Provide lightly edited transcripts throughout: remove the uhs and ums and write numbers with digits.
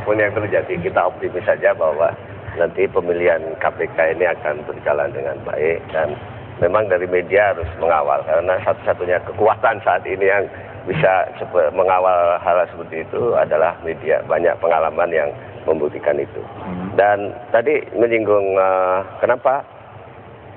apapun yang terjadi, kita optimis saja bahwa nanti pemilihan KPK ini akan berjalan dengan baik, dan memang dari media harus mengawal, karena satu-satunya kekuatan saat ini yang bisa mengawal hal seperti itu adalah media. Banyak pengalaman yang membuktikan itu. Dan tadi menyinggung kenapa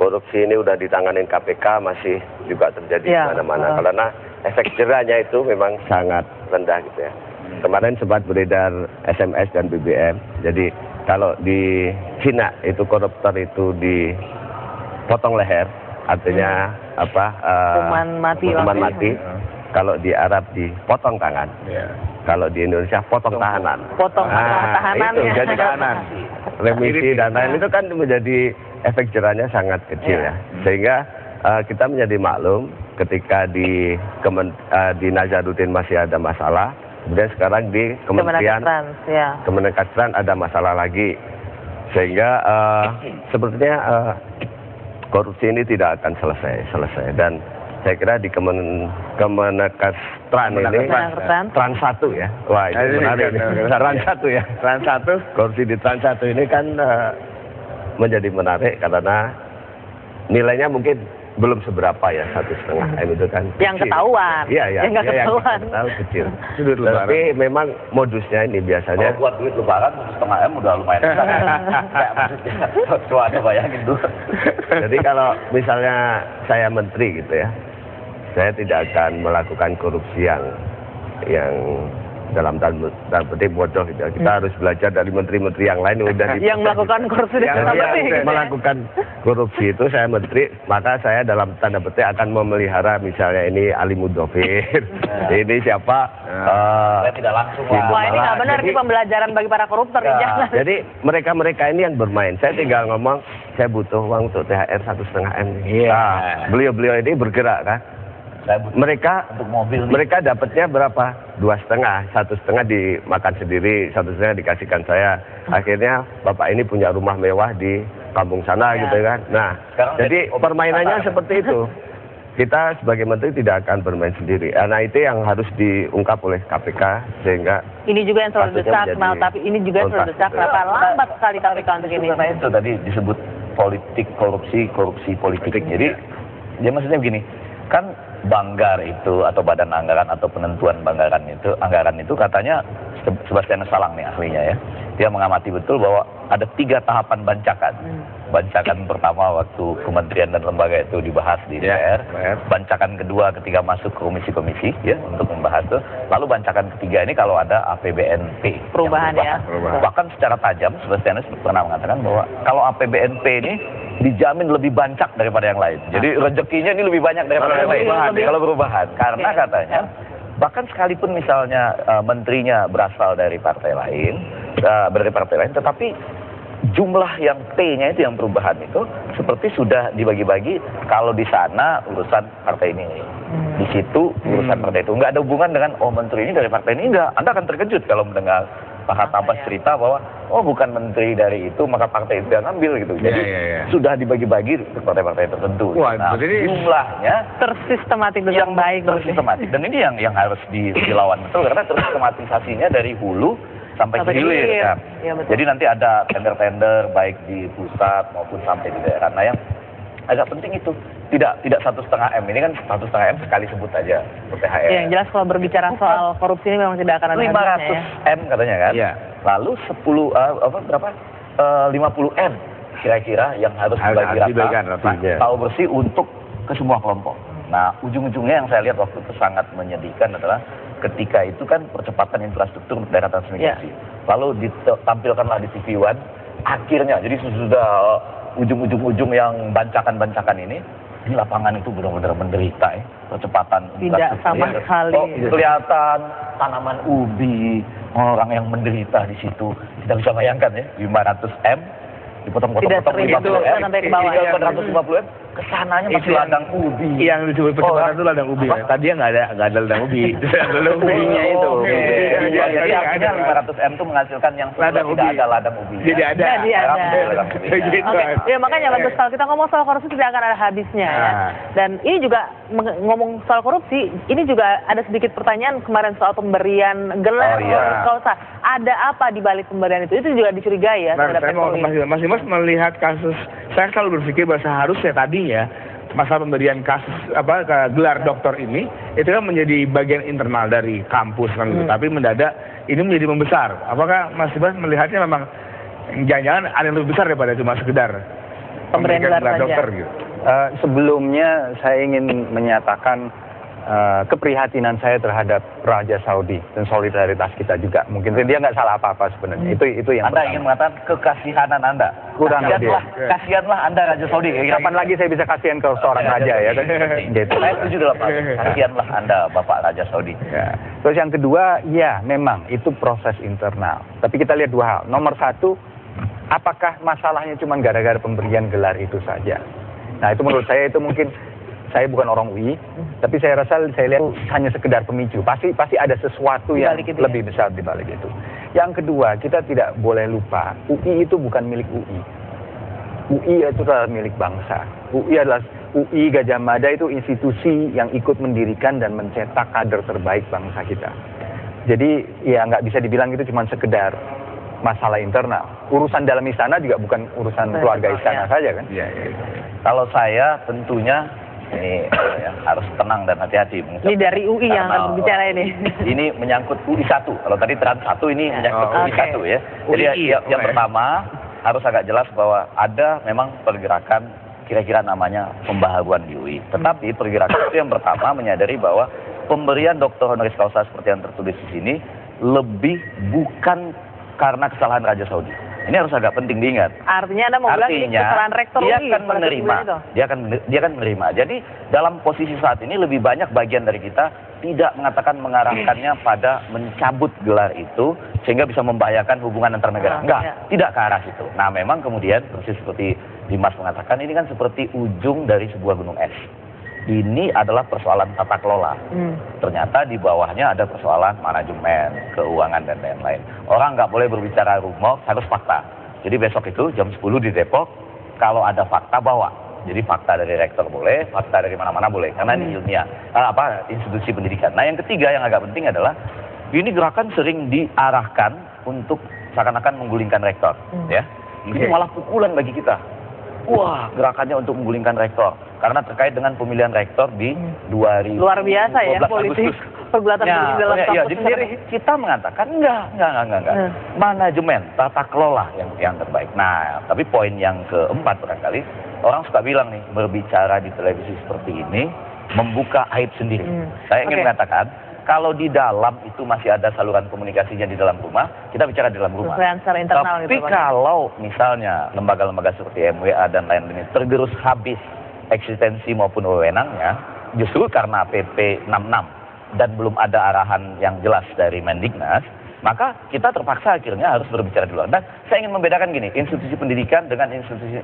korupsi ini udah ditanganin KPK masih juga terjadi di mana-mana, karena efek jerahnya itu memang sangat rendah gitu ya. Kemarin sempat beredar SMS dan BBM, jadi kalau di Cina itu koruptor itu dipotong leher, artinya apa? Hukuman mati. Kalau di Arab dipotong tangan. Kalau di Indonesia potong tahanan. Potong tahanan. Itu jadi tahanan. Remisi dan lain itu kan menjadi efek jerahnya sangat kecil ya. Sehingga kita menjadi maklum ketika di Nazarudin masih ada masalah. Kemudian sekarang di Kementerian ada masalah lagi, sehingga sepertinya korupsi ini tidak akan selesai. Dan saya kira di Kemenekastran ini Trans 1 ya, wah ini menarik. Trans 1 ya, Trans 1, korupsi di Trans 1 ini kan menjadi menarik karena nilainya mungkin belum seberapa ya, 1,5 M itu kan yang kecil. Ketahuan. Iya, yang nggak ketahuan. Tahu kecil. Tapi memang modusnya ini biasanya kalau buat duit lebaran 1,5 M udah lumayan. Kayak maksudnya, coba ada bayangin dulu. Jadi kalau misalnya saya menteri gitu ya, saya tidak akan melakukan korupsi yang dalam tanda petik bodoh gitu. Kita harus belajar dari menteri-menteri yang lain yang melakukan korupsi melakukan korupsi itu saya menteri, maka saya dalam tanda petik akan memelihara misalnya ini Ali Mudofir, ini siapa? Saya tidak langsung. Wah ini nggak benar, ini pembelajaran bagi para koruptor. Jangan. Jadi mereka ini yang bermain. Saya tinggal ngomong, saya butuh uang untuk THR 1,5 M. Nah, beliau ini bergerak kan. Mereka untuk mobil mereka dapatnya berapa? 2,5, 1,5 dimakan sendiri, 1,5 dikasihkan saya. Akhirnya bapak ini punya rumah mewah di kampung sana gitu kan. Nah, sekarang jadi permainannya seperti itu. Kita sebagai menteri tidak akan bermain sendiri. Nah itu yang harus diungkap oleh KPK, sehingga ini juga yang selalu desak, tapi ini juga yang selalu desak. Kenapa lambat sekali KPK untuk ini? Itu tadi disebut politik korupsi politik. Jadi dia maksudnya begini, kan Banggar itu atau Badan Anggaran atau penentuan anggaran itu katanya Sebastianus Salang nih ahlinya ya. Dia mengamati betul bahwa ada 3 tahapan bancakan. Bancakan pertama waktu kementerian dan lembaga itu dibahas di DPR. Bancakan kedua ketika masuk ke komisi-komisi ya untuk membahas itu. Lalu bancakan ketiga ini kalau ada APBNP. Perubahan ya. Bahkan secara tajam Sebastianus pernah mengatakan bahwa kalau APBNP ini dijamin lebih banyak daripada yang lain. Jadi rezekinya ini lebih banyak daripada yang lain. Kalau perubahan. Karena katanya bahkan sekalipun misalnya menterinya berasal dari partai lain, tetapi jumlah yang T-nya itu yang perubahan itu seperti sudah dibagi-bagi. Kalau di sana urusan partai ini, di situ urusan partai itu. Nggak ada hubungan dengan menteri ini dari partai ini. Enggak. Anda akan terkejut kalau mendengar Pak Hatabas cerita bahwa bukan menteri dari itu maka partai itu yang ambil gitu. Jadi sudah dibagi-bagi untuk partai-partai tertentu. Nah, jumlahnya tersistematik dengan baik. Tersistematik. Dan ini yang harus dilawan betul karena tersistematisasinya dari hulu sampai ke hilir. Ya. Jadi nanti ada tender-tender baik di pusat maupun sampai di daerah. Nah yang agak penting itu tidak 1,5 M, ini kan 1,5 M sekali sebut aja untuk THR. Yang jelas kalau berbicara soal korupsi ini memang tidak akan ada 500 M katanya kan. Lalu 50 M kira-kira yang harus dibagi rata tahu bersih untuk ke semua kelompok. Nah ujung-ujungnya yang saya lihat waktu itu sangat menyedihkan adalah ketika itu kan percepatan infrastruktur daerah transmigrasi. Lalu ditampilkanlah di TV One akhirnya, jadi sudah ujung-ujung yang bancakan-bancakan ini lapangan itu benar-benar menderita ya. Percepatan tidak sama sekali. Kelihatan tanaman ubi, orang yang menderita di situ. Kita bisa bayangkan ya, 500 M dipotong-potong 50 M, tinggal 450 M, kesananya masih ladang ubi. Yang disebut percepatan itu ladang ubi. Ya. Tadinya nggak ada ladang ubi. Ladang ubinya itu. Jadi akhirnya 500M itu menghasilkan yang ladang tidak ada ladang ubi. Jadi ada. Jadi ada. Oke, ya makanya bagus kalau kita ngomong soal korupsi tidak akan ada habisnya ya. Dan ini juga ngomong soal korupsi, ini juga ada sedikit pertanyaan kemarin soal pemberian gelar honoris causa. Ada apa di balik pemberian itu? Itu juga dicurigai ya. Nah, saya mau Mas Dimas melihat kasus, saya selalu berpikir bahwa seharusnya tadinya masalah pemberian kasus gelar doktor ini itu kan menjadi bagian internal dari kampus kan gitu. Tapi mendadak ini menjadi membesar. Apakah Mas Dimas melihatnya memang jangan-jangan ada yang lebih besar daripada cuma sekedar pemberian gelar dokter gitu? Sebelumnya saya ingin menyatakan keprihatinan saya terhadap Raja Saudi dan solidaritas kita juga. Mungkin dia nggak salah apa-apa sebenarnya. Itu yang Anda pertama. ingin mengatakan kekasihanan Anda. Kurang lebih. Kasihanlah Anda Raja Saudi. Kapan lagi saya bisa kasihan ke seorang raja ya kan? Gitu. Saya setuju dalam hal itu. Kasihanlah Anda Bapak Raja Saudi. Ya. Terus yang kedua, ya memang itu proses internal. Tapi kita lihat dua hal. Nomor satu, apakah masalahnya cuma gara-gara pemberian gelar itu saja? Nah itu menurut saya itu mungkin, saya bukan orang UI, tapi saya rasa saya lihat hanya sekedar pemicu. Pasti ada sesuatu yang lebih besar di balik itu. Yang kedua, kita tidak boleh lupa, UI itu bukan milik UI. UI itu adalah milik bangsa. UI Gajah Mada itu institusi yang ikut mendirikan dan mencetak kader terbaik bangsa kita. Jadi ya nggak bisa dibilang itu cuma sekedar masalah internal. Urusan dalam istana juga bukan urusan keluarga istana saja kan. Kalau saya tentunya ini harus tenang dan hati-hati. Ini dari UI yang akan bicara ini. Ini menyangkut UI 1. Kalau tadi Trans 1 ini menyangkut UI 1 ya. Jadi yang pertama harus agak jelas bahwa ada memang pergerakan kira-kira namanya pembaharuan di UI. Tetapi pergerakan itu yang pertama menyadari bahwa pemberian doktor honoris causa seperti yang tertulis di sini lebih bukan karena kesalahan Raja Saudi. Ini harus agak penting diingat. Artinya Anda mau bilang ini kesalahan rektor dia UI, akan menerima. Dia akan menerima. Jadi dalam posisi saat ini lebih banyak bagian dari kita tidak mengatakan mengarahkannya pada mencabut gelar itu sehingga bisa membahayakan hubungan antar negara. Enggak, tidak ke arah situ. Nah, memang kemudian persis seperti Dimas mengatakan ini kan seperti ujung dari sebuah gunung es. Ini adalah persoalan tata kelola. Ternyata di bawahnya ada persoalan manajemen, keuangan, dan lain-lain. Orang nggak boleh berbicara rumor, harus fakta. Jadi besok itu jam 10 di Depok, kalau ada fakta bawa. Jadi fakta dari rektor boleh, fakta dari mana-mana boleh. Karena ini ilmiah, institusi pendidikan. Nah yang ketiga yang agak penting adalah, ini gerakan sering diarahkan untuk seakan-akan menggulingkan rektor. Ya, ini malah pukulan bagi kita. Wah, gerakannya untuk menggulingkan rektor. Karena terkait dengan pemilihan rektor di 2012 luar biasa ya, politik pergulatan dalam kampus jadi sendiri. Kita mengatakan enggak. Manajemen, tata kelola yang terbaik. Nah, tapi poin yang keempat barangkali, orang suka bilang nih, berbicara di televisi seperti ini, membuka aib sendiri. Saya ingin mengatakan, kalau di dalam itu masih ada saluran komunikasinya di dalam rumah, kita bicara di dalam rumah. Internal tapi gitu, kalau misalnya lembaga-lembaga seperti MWA dan lain-lain tergerus habis eksistensi maupun wewenangnya, justru karena PP 66 dan belum ada arahan yang jelas dari Mendiknas, maka kita terpaksa akhirnya harus berbicara di luar. Dan saya ingin membedakan gini, institusi pendidikan dengan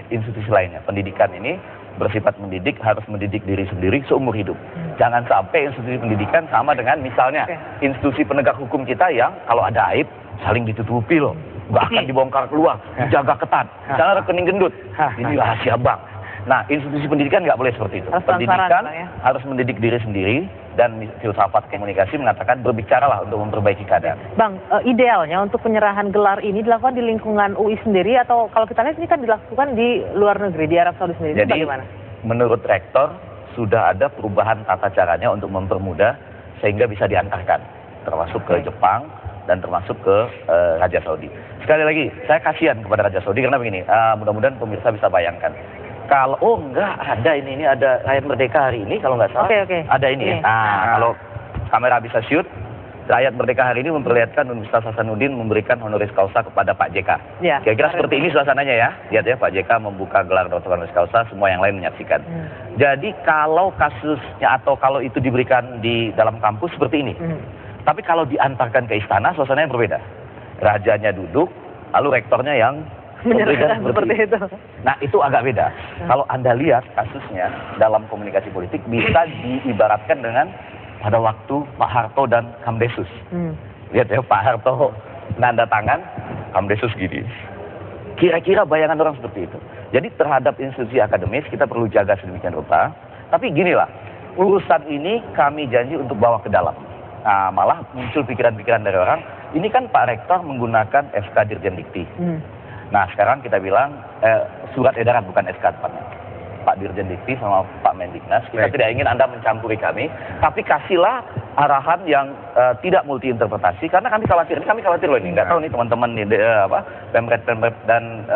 institusi lainnya. Pendidikan ini bersifat mendidik, harus mendidik diri sendiri seumur hidup. Jangan sampai institusi pendidikan sama dengan misalnya institusi penegak hukum kita yang kalau ada aib saling ditutupi loh, bahkan dibongkar keluar, dijaga ketat. Misalnya rekening gendut, ini rahasia bank. Nah, institusi pendidikan nggak boleh seperti itu. Pendidikan harus mendidik diri sendiri, dan filsafat komunikasi mengatakan berbicaralah untuk memperbaiki keadaan. Bang, idealnya untuk penyerahan gelar ini dilakukan di lingkungan UI sendiri atau kalau kita lihat ini kan dilakukan di luar negeri, di Arab Saudi sendiri. Jadi, bagaimana? Menurut rektor sudah ada perubahan tata caranya untuk mempermudah sehingga bisa diantarkan, termasuk ke Jepang dan termasuk ke Raja Saudi. Sekali lagi, saya kasihan kepada Raja Saudi karena begini, mudah-mudahan pemirsa bisa bayangkan. Kalau enggak ada ini ada Rakyat Merdeka hari ini kalau nggak salah ada ini ya. Nah, kalau kamera bisa shoot, Rakyat Merdeka hari ini memperlihatkan Universitas Hasanuddin memberikan honoris causa kepada Pak JK. Kira-kira seperti ini suasananya ya. Lihat ya, Pak JK membuka gelar doktor honoris causa, semua yang lain menyaksikan. Jadi kalau kasusnya atau kalau itu diberikan di dalam kampus seperti ini. Tapi kalau diantarkan ke istana, suasananya berbeda. Rajanya duduk, lalu rektornya yang menyerahkan seperti itu. Nah, itu agak beda. Kalau Anda lihat kasusnya dalam komunikasi politik bisa diibaratkan dengan pada waktu Pak Harto dan Kamdesus. Lihat ya, Pak Harto nanda tangan, Kamdesus gini. Kira-kira bayangan orang seperti itu. Jadi terhadap institusi akademis kita perlu jaga sedemikian rupa. Tapi ginilah, urusan ini kami janji untuk bawa ke dalam. Nah, malah muncul pikiran-pikiran dari orang, ini kan Pak Rektor menggunakan SK Dirjen Dikti. Nah, sekarang kita bilang surat edaran bukan SK tepatnya. Pak Dirjen Dikti sama Pak Mendiknas, kita tidak ingin Anda mencampuri kami, tapi kasihlah arahan yang tidak multi interpretasi, karena kami khawatir loh ini, nggak tahu nih teman-teman nih Pemret dan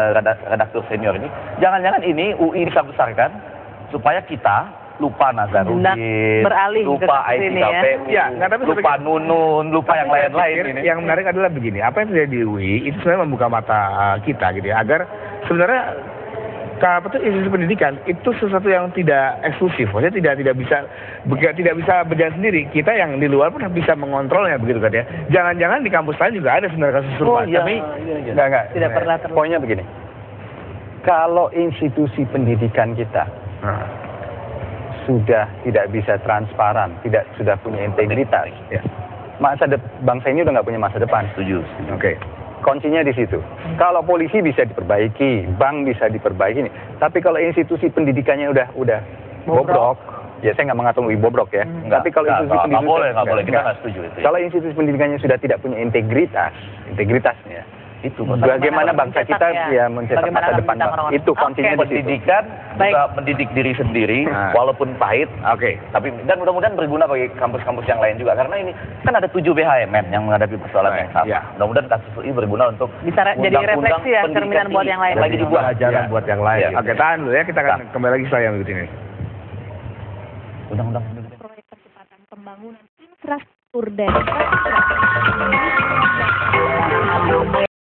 redaktur senior ini, jangan-jangan ini UI besar-besarkan supaya kita lupa Nazarudin, lupa ITKPU, lupa Nunun, lupa yang lain-lain ini. Yang menarik adalah begini, apa yang terjadi di UI itu sebenarnya membuka mata kita gitu ya, agar sebenarnya institusi pendidikan itu sesuatu yang tidak eksklusif, maksudnya tidak bisa berjalan sendiri. Kita yang di luar pun bisa mengontrolnya begitu kan ya. Jangan-jangan di kampus lain juga ada sebenarnya kasus serupa, tapi enggak. Tidak pernah terlalu. Poinnya begini, kalau institusi pendidikan kita sudah tidak bisa transparan, sudah punya integritas, ya, bangsa ini udah nggak punya masa depan. Setuju. Oke. Kuncinya di situ. Kalau polisi bisa diperbaiki, bank bisa diperbaiki, tapi kalau institusi pendidikannya udah bobrok, ya saya nggak mengatakan bobrok ya. Tapi kalau institusi pendidikan nggak boleh, kita nggak setuju itu. Kalau institusi pendidikannya sudah tidak punya integritasnya, itu bagaimana bangsa kita ya mencetak masa depan. Itu kuncinya di situ. Pendidikan juga mendidik diri sendiri, walaupun pahit. Tapi dan mudah-mudahan berguna bagi kampus-kampus yang lain juga, karena ini kan ada 7 BHMN yang menghadapi persoalan yang sama. Mudah-mudahan kasus ini berguna untuk bisa jadi refleksi ya, cerminan buat yang lain. Lagi dibuat ajaran buat yang lain. Oke, tahan dulu ya, kita akan kembali lagi setelah yang berikut ini. Undang-undang proyek percepatan pembangunan infrastruktur dan